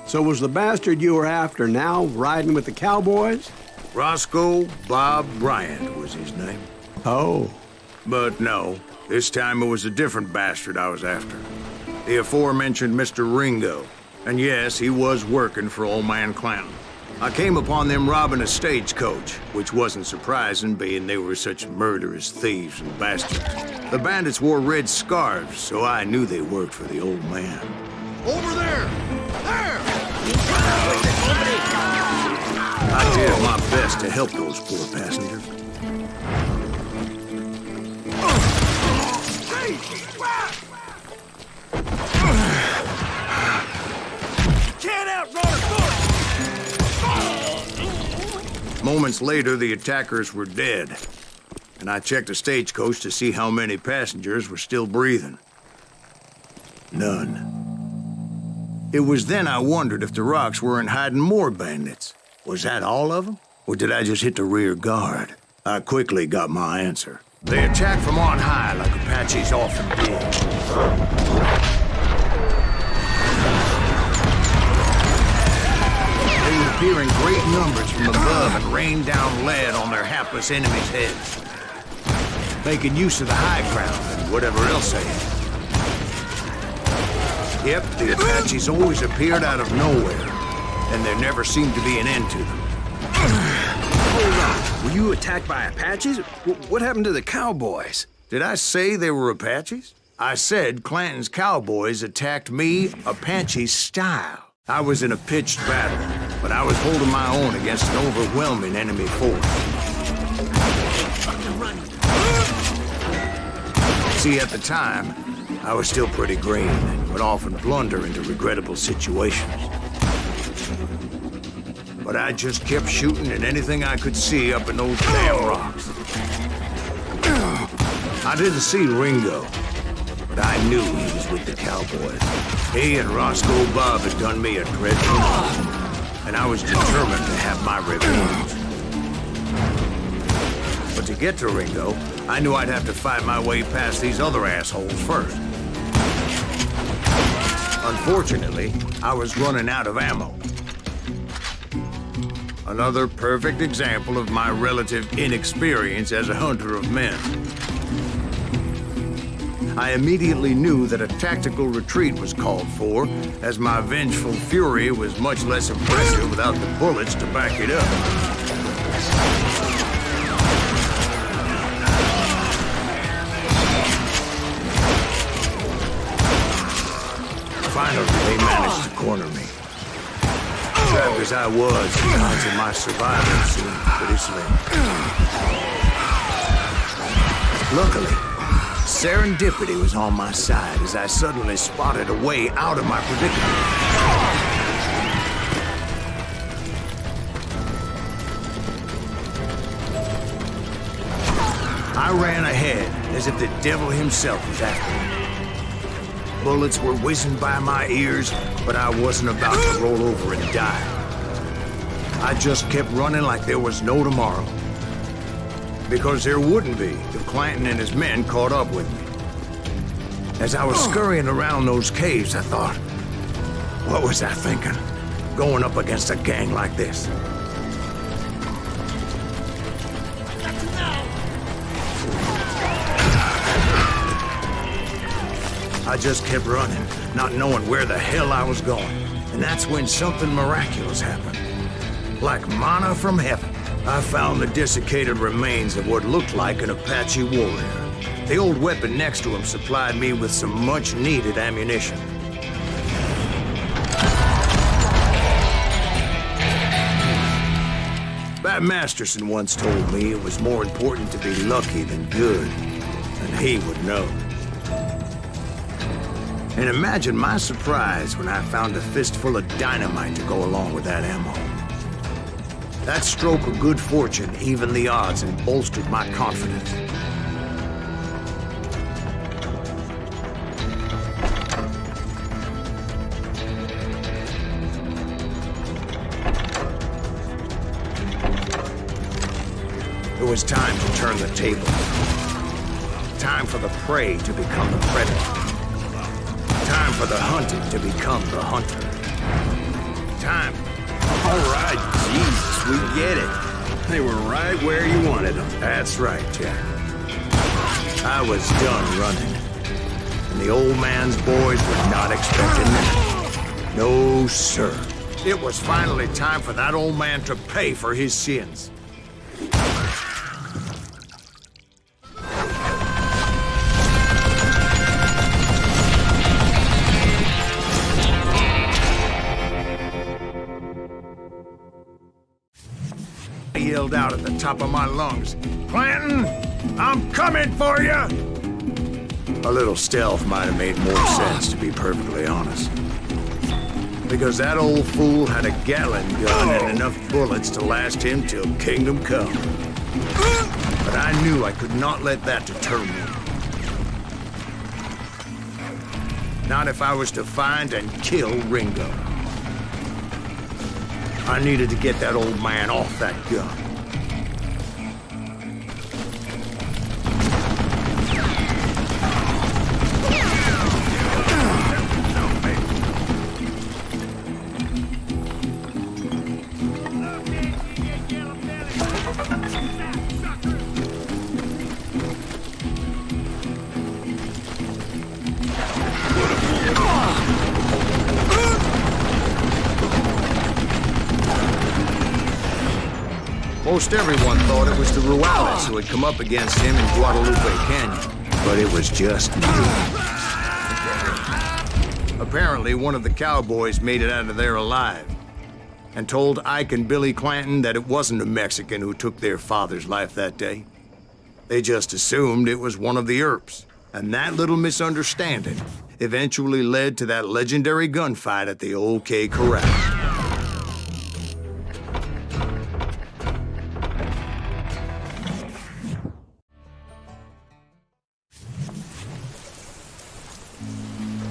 So was the bastard you were after now riding with the Cowboys? Roscoe Bob Bryant was his name. Oh. But no, this time it was a different bastard I was after. The aforementioned Mr. Ringo. And yes, he was working for old man Clanton. I came upon them robbing a stagecoach, which wasn't surprising, being they were such murderous thieves and bastards. The bandits wore red scarves, so I knew they worked for the old man. Over there! There! I did my best to help those poor passengers. Can't outrun a gun! Moments later, the attackers were dead, and I checked the stagecoach to see how many passengers were still breathing. None. It was then I wondered if the rocks weren't hiding more bandits. Was that all of them? Or did I just hit the rear guard? I quickly got my answer. They attacked from on high like Apaches often did. They would appear in great numbers from above and rain down lead on their hapless enemies' heads, making use of the high ground and whatever else they had. Yep, the Apaches always appeared out of nowhere, and there never seemed to be an end to them. Hold on. Were you attacked by Apaches? What happened to the Cowboys? Did I say they were Apaches? I said Clanton's Cowboys attacked me Apache style. I was in a pitched battle, but I was holding my own against an overwhelming enemy force. See, at the time, I was still pretty green and would often blunder into regrettable situations. But I just kept shooting at anything I could see up in those damn rocks. I didn't see Ringo, but I knew he was with the Cowboys. He and Roscoe Bob had done me a dreadful harm, and I was determined to have my revenge. But to get to Ringo, I knew I'd have to fight my way past these other assholes first. Unfortunately, I was running out of ammo. Another perfect example of my relative inexperience as a hunter of men. I immediately knew that a tactical retreat was called for, as my vengeful fury was much less impressive without the bullets to back it up. Finally, they managed to corner me. Trapped as I was, the odds of my survival seemed pretty slim. Luckily, serendipity was on my side as I suddenly spotted a way out of my predicament. I ran ahead as if the devil himself was after me. Bullets were whizzing by my ears, but I wasn't about to roll over and die. I just kept running like there was no tomorrow. Because there wouldn't be if Clanton and his men caught up with me. As I was scurrying around those caves, I thought, what was I thinking? Going up against a gang like this? I just kept running, not knowing where the hell I was going. And that's when something miraculous happened. Like manna from heaven, I found the desiccated remains of what looked like an Apache warrior. The old weapon next to him supplied me with some much-needed ammunition. Bat Masterson once told me it was more important to be lucky than good, and he would know. And imagine my surprise when I found a fistful of dynamite to go along with that ammo. That stroke of good fortune evened the odds and bolstered my confidence. It was time to turn the tables. Time for the prey to become the predator. Time for the hunted to become the hunter. time. All right, Jesus, we get it. They were right where you wanted them. That's right, Jack. I was done running. And the old man's boys were not expecting that. No, sir. It was finally time for that old man to pay for his sins. I yelled out at the top of my lungs, "Clanton, I'm coming for you!" A little stealth might have made more sense, to be perfectly honest. Because that old fool had a Gatling gun and enough bullets to last him till kingdom come. But I knew I could not let that deter me. Not if I was to find and kill Ringo. I needed to get that old man off that gun. Most everyone thought it was the Ruales who had come up against him in Guadalupe Canyon, but it was just me. Apparently, one of the Cowboys made it out of there alive and told Ike and Billy Clanton that it wasn't a Mexican who took their father's life that day. They just assumed it was one of the Earps, and that little misunderstanding eventually led to that legendary gunfight at the OK Corral.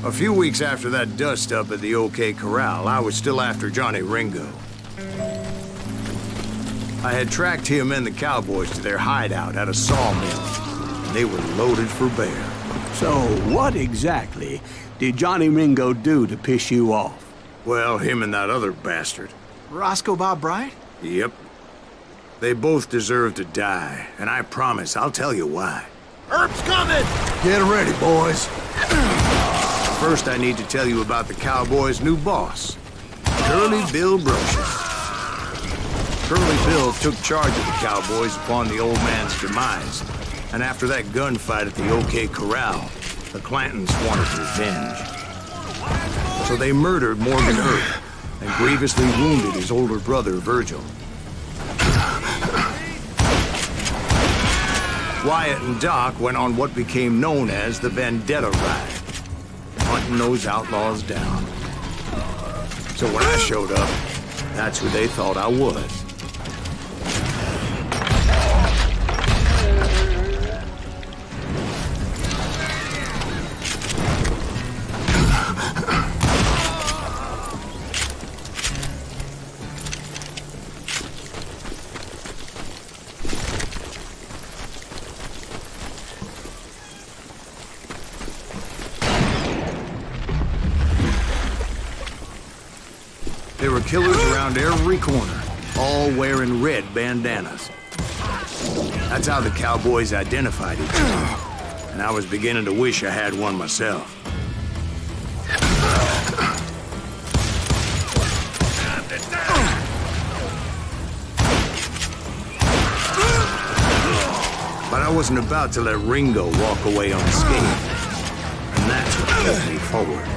A few weeks after that dust-up at the OK Corral, I was still after Johnny Ringo. I had tracked him and the Cowboys to their hideout at a sawmill, and they were loaded for bear. So what exactly did Johnny Ringo do to piss you off? Well, him and that other bastard. Roscoe Bob Bryant? Yep. They both deserve to die, and I promise I'll tell you why. Earp's coming! Get ready, boys. First, I need to tell you about the Cowboys' new boss, Curly Bill Brocious. Curly Bill took charge of the Cowboys upon the old man's demise, and after that gunfight at the OK Corral, the Clantons wanted revenge. So they murdered Morgan Earp and grievously wounded his older brother, Virgil. Wyatt and Doc went on what became known as the Vendetta Ride, hunting those outlaws down. So when I showed up, that's who they thought I was. There were killers around every corner, all wearing red bandanas. That's how the Cowboys identified each other, and I was beginning to wish I had one myself. But I wasn't about to let Ringo walk away unscathed, and that's what moved me forward.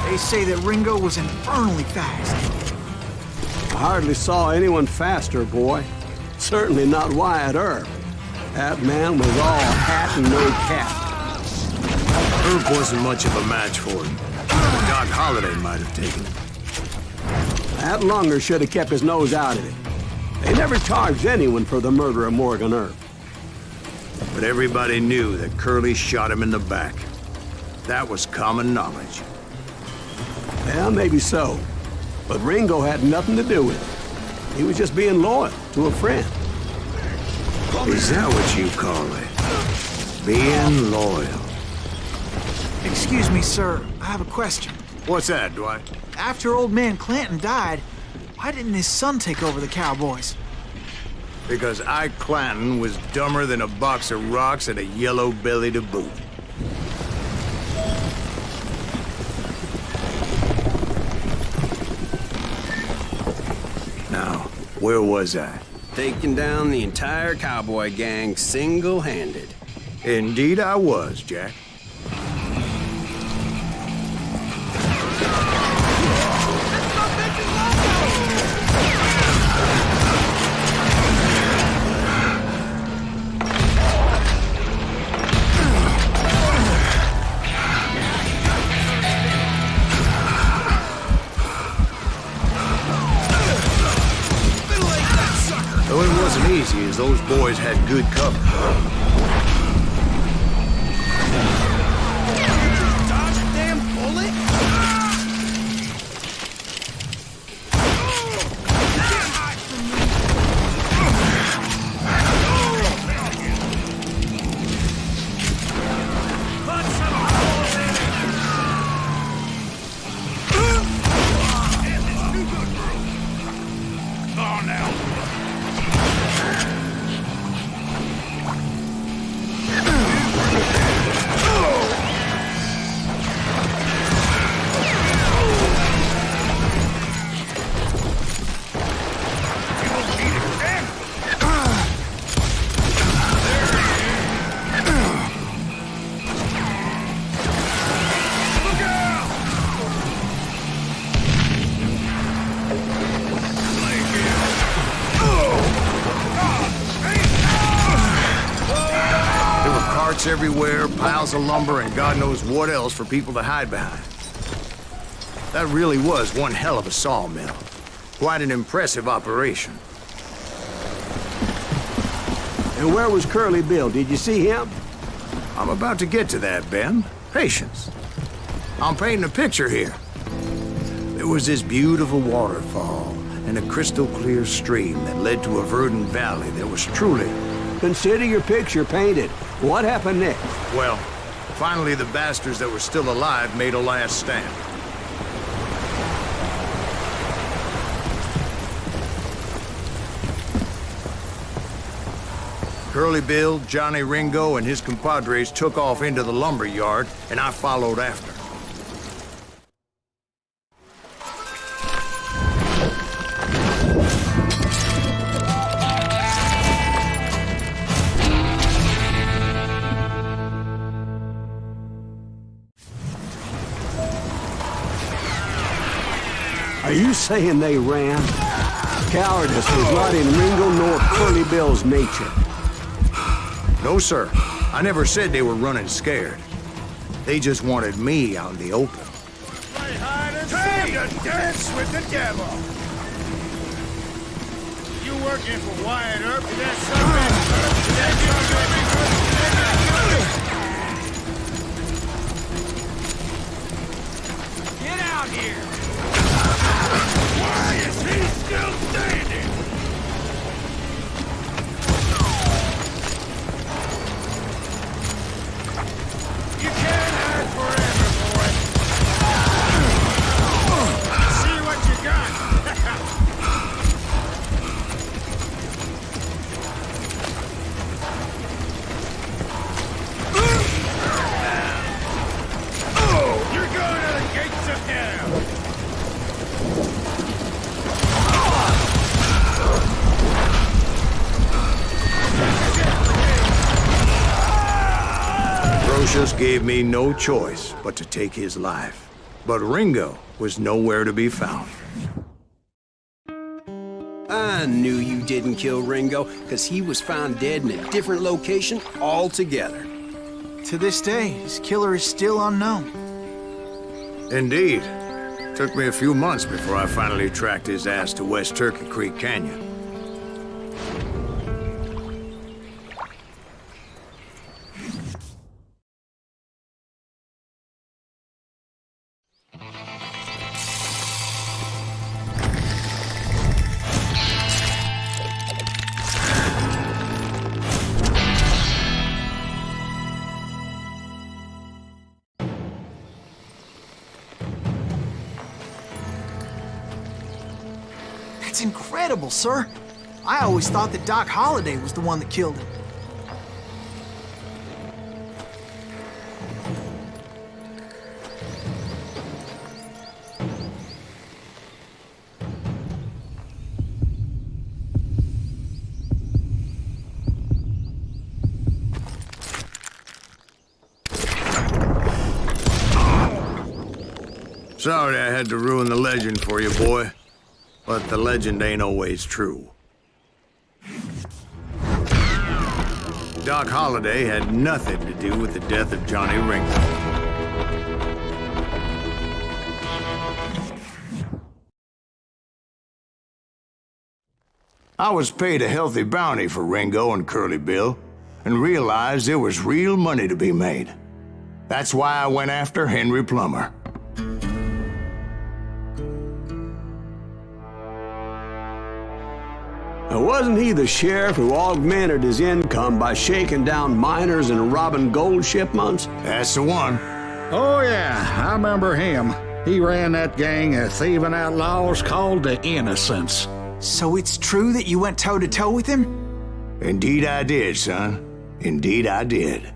They say that Ringo was infernally fast. I hardly saw anyone faster, boy. Certainly not Wyatt Earp. That man was all hat and no cap. Earp wasn't much of a match for him. Doc Holliday might have taken him. That Lunger should have kept his nose out of it. They never charged anyone for the murder of Morgan Earp. But everybody knew that Curly shot him in the back. That was common knowledge. Well, maybe so. But Ringo had nothing to do with it. He was just being loyal to a friend. Is that what you call it? Being loyal? Excuse me, sir. I have a question. What's that, Dwight? After old man Clanton died, why didn't his son take over the Cowboys? Because Ike Clanton was dumber than a box of rocks and a yellow belly to boot. Now, where was I? Taking down the entire cowboy gang single-handed. Indeed I was, Jack. Though it wasn't easy, as those boys had good cover. Dodge a damn bullet? Everywhere, piles of lumber, and God knows what else for people to hide behind. That really was one hell of a sawmill. Quite an impressive operation. And where was Curly Bill? Did you see him? I'm about to get to that, Ben. Patience. I'm painting a picture here. There was this beautiful waterfall and a crystal clear stream that led to a verdant valley that was truly... Consider your picture painted. What happened next? Well, finally the bastards that were still alive made a last stand. Curly Bill, Johnny Ringo, and his compadres took off into the lumber yard, and I followed after. Are you saying they ran? Cowardice was not in Ringo nor Curly Bill's nature. No, sir. I never said they were running scared. They just wanted me out in the open. Play hide and seek! Dance with the devil! You working for Wyatt Earp? That Get out here! Why is he still standing? You can't hide forever, boy. See what you got. You're going to the gates of hell. Brocious gave me no choice but to take his life. But Ringo was nowhere to be found. I knew you didn't kill Ringo, because he was found dead in a different location altogether. To this day, his killer is still unknown. Indeed. Took me a few months before I finally tracked his ass to West Turkey Creek Canyon. That's incredible, sir. I always thought that Doc Holliday was the one that killed him. Sorry I had to ruin the legend for you, boy. But the legend ain't always true. Doc Holliday had nothing to do with the death of Johnny Ringo. I was paid a healthy bounty for Ringo and Curly Bill, and realized there was real money to be made. That's why I went after Henry Plummer. Now, wasn't he the sheriff who augmented his income by shaking down miners and robbing gold shipments? That's the one. Oh, yeah, I remember him. He ran that gang of thieving outlaws called the Innocents. So it's true that you went toe-to-toe with him? Indeed I did, son. Indeed I did.